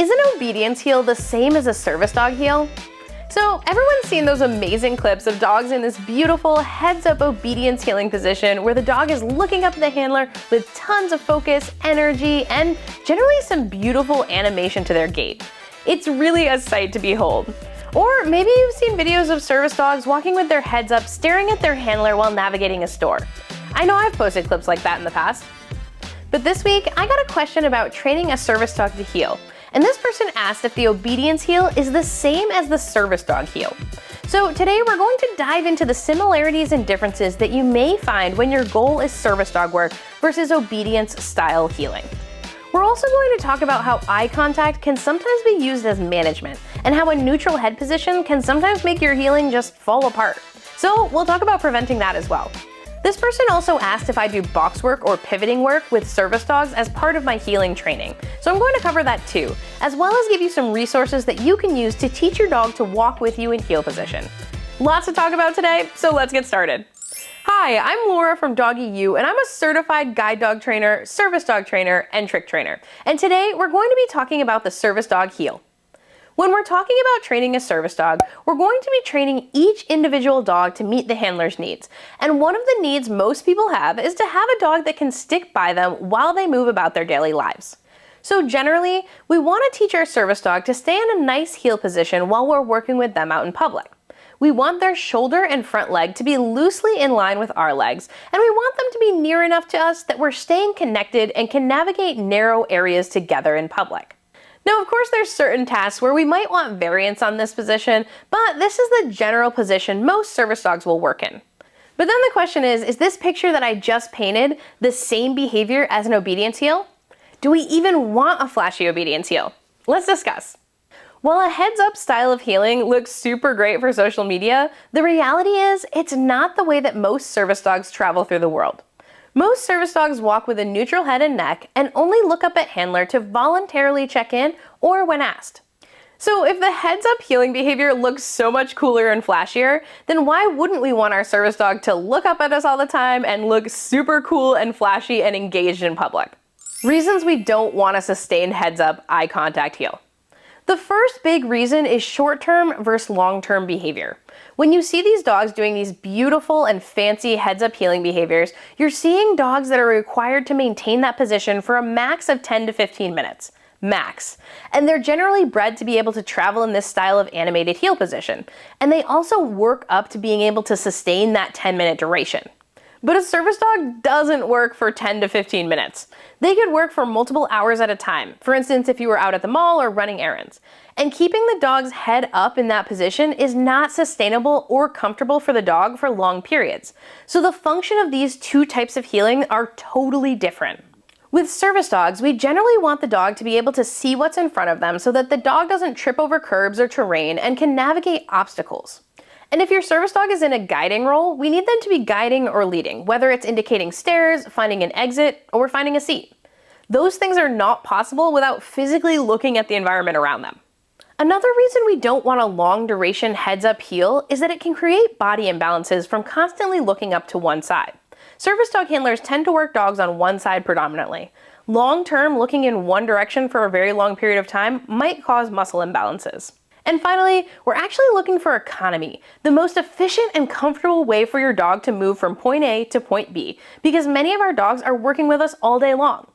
Is an obedience heel the same as a service dog heel? So everyone's seen those amazing clips of dogs in this beautiful heads-up obedience heeling position where the dog is looking up at the handler with tons of focus, energy, and generally some beautiful animation to their gait. It's really a sight to behold. Or maybe you've seen videos of service dogs walking with their heads up, staring at their handler while navigating a store. I know I've posted clips like that in the past. But this week, I got a question about training a service dog to heel. And this person asked if the obedience heel is the same as the service dog heel. So today we're going to dive into the similarities and differences that you may find when your goal is service dog work versus obedience style heeling. We're also going to talk about how eye contact can sometimes be used as management and how a neutral head position can sometimes make your heeling just fall apart. So we'll talk about preventing that as well. This person also asked if I do box work or pivoting work with service dogs as part of my heeling training. So I'm going to cover that too, as well as give you some resources that you can use to teach your dog to walk with you in heel position. Lots to talk about today, so let's get started. Hi, I'm Laura from Doggy-U, and I'm a certified guide dog trainer, service dog trainer, and trick trainer. And today we're going to be talking about the service dog heel. When we're talking about training a service dog, we're going to be training each individual dog to meet the handler's needs. And one of the needs most people have is to have a dog that can stick by them while they move about their daily lives. So generally, we want to teach our service dog to stay in a nice heel position while we're working with them out in public. We want their shoulder and front leg to be loosely in line with our legs, and we want them to be near enough to us that we're staying connected and can navigate narrow areas together in public. Now, of course, there's certain tasks where we might want variance on this position, but this is the general position most service dogs will work in. But then the question is this picture that I just painted the same behavior as an obedience heel? Do we even want a flashy obedience heel? Let's discuss. While a heads-up style of heeling looks super great for social media, the reality is it's not the way that most service dogs travel through the world. Most service dogs walk with a neutral head and neck and only look up at handler to voluntarily check in or when asked. So if the heads-up heeling behavior looks so much cooler and flashier, then why wouldn't we want our service dog to look up at us all the time and look super cool and flashy and engaged in public? Reasons we don't want a sustained heads-up eye contact heel. The first big reason is short-term versus long-term behavior. When you see these dogs doing these beautiful and fancy heads-up heeling behaviors, you're seeing dogs that are required to maintain that position for a max of 10 to 15 minutes. Max. And they're generally bred to be able to travel in this style of animated heel position. And they also work up to being able to sustain that 10-minute duration. But a service dog doesn't work for 10 to 15 minutes. They could work for multiple hours at a time, for instance if you were out at the mall or running errands. And keeping the dog's head up in that position is not sustainable or comfortable for the dog for long periods. So the function of these two types of heeling are totally different. With service dogs, we generally want the dog to be able to see what's in front of them so that the dog doesn't trip over curbs or terrain and can navigate obstacles. And if your service dog is in a guiding role, we need them to be guiding or leading, whether it's indicating stairs, finding an exit, or finding a seat. Those things are not possible without physically looking at the environment around them. Another reason we don't want a long duration heads-up heel is that it can create body imbalances from constantly looking up to one side. Service dog handlers tend to work dogs on one side predominantly. Long-term, looking in one direction for a very long period of time might cause muscle imbalances. And finally, we're actually looking for economy, the most efficient and comfortable way for your dog to move from point A to point B, because many of our dogs are working with us all day long.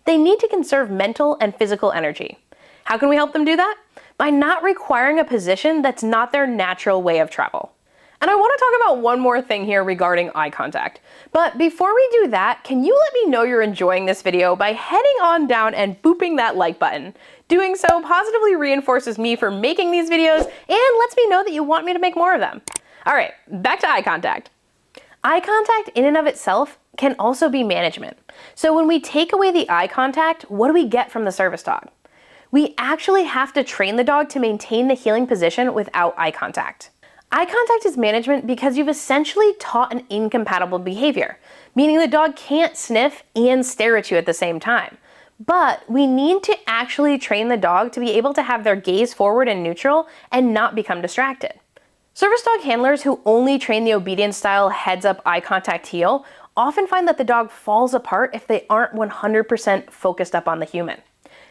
They need to conserve mental and physical energy. How can we help them do that? By not requiring a position that's not their natural way of travel. And I want to talk about one more thing here regarding eye contact. But before we do that, can you let me know you're enjoying this video by heading on down and booping that like button? Doing so positively reinforces me for making these videos and lets me know that you want me to make more of them. All right, back to eye contact. Eye contact in and of itself can also be management. So when we take away the eye contact, what do we get from the service dog? We actually have to train the dog to maintain the heeling position without eye contact. Eye contact is management because you've essentially taught an incompatible behavior, meaning the dog can't sniff and stare at you at the same time. But we need to actually train the dog to be able to have their gaze forward and neutral and not become distracted. Service dog handlers who only train the obedience style heads up eye contact heel often find that the dog falls apart if they aren't 100% focused up on the human.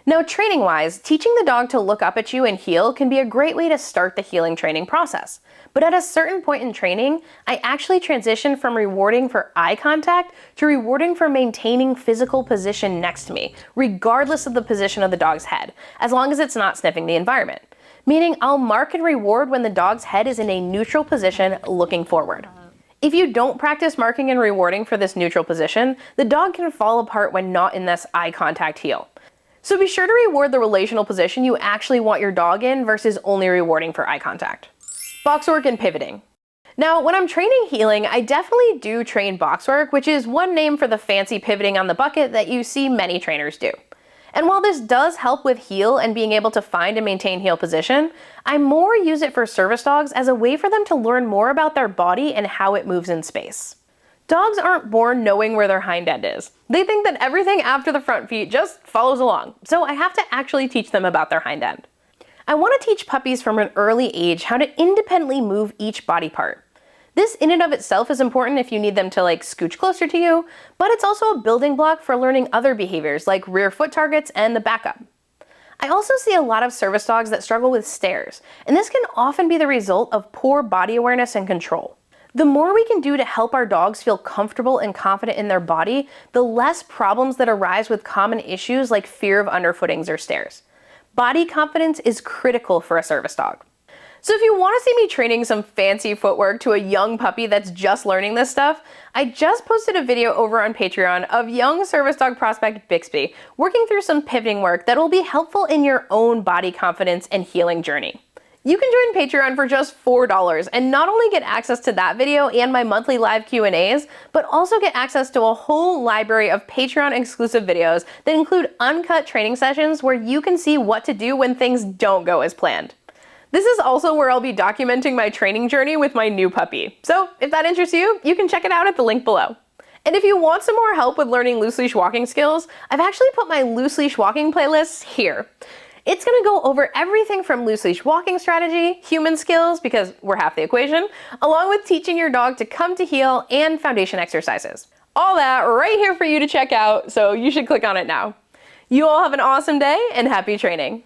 Now, training-wise, teaching the dog to look up at you and heel can be a great way to start the heeling training process. But at a certain point in training, I actually transitioned from rewarding for eye contact to rewarding for maintaining physical position next to me, regardless of the position of the dog's head, as long as it's not sniffing the environment. Meaning I'll mark and reward when the dog's head is in a neutral position looking forward. If you don't practice marking and rewarding for this neutral position, the dog can fall apart when not in this eye contact heel. So be sure to reward the relational position you actually want your dog in versus only rewarding for eye contact. Box work and pivoting. Now, when I'm training heeling, I definitely do train box work, which is one name for the fancy pivoting on the bucket that you see many trainers do. And while this does help with heel and being able to find and maintain heel position, I more use it for service dogs as a way for them to learn more about their body and how it moves in space. Dogs aren't born knowing where their hind end is. They think that everything after the front feet just follows along, so I have to actually teach them about their hind end. I want to teach puppies from an early age how to independently move each body part. This in and of itself is important if you need them to scooch closer to you, but it's also a building block for learning other behaviors like rear foot targets and the backup. I also see a lot of service dogs that struggle with stares, and this can often be the result of poor body awareness and control. The more we can do to help our dogs feel comfortable and confident in their body, the less problems that arise with common issues like fear of underfootings or stares. Body confidence is critical for a service dog. So if you want to see me training some fancy footwork to a young puppy that's just learning this stuff, I just posted a video over on Patreon of young service dog prospect Bixby working through some pivoting work that will be helpful in your own body confidence and heeling journey. You can join Patreon for just $4 and not only get access to that video and my monthly live Q&As, but also get access to a whole library of Patreon exclusive videos that include uncut training sessions where you can see what to do when things don't go as planned. This is also where I'll be documenting my training journey with my new puppy. So if that interests you, you can check it out at the link below. And if you want some more help with learning loose leash walking skills, I've actually put my loose leash walking playlists here. It's going to go over everything from loose leash walking strategy, human skills, because we're half the equation, along with teaching your dog to come to heel and foundation exercises. All that right here for you to check out, so you should click on it now. You all have an awesome day and happy training.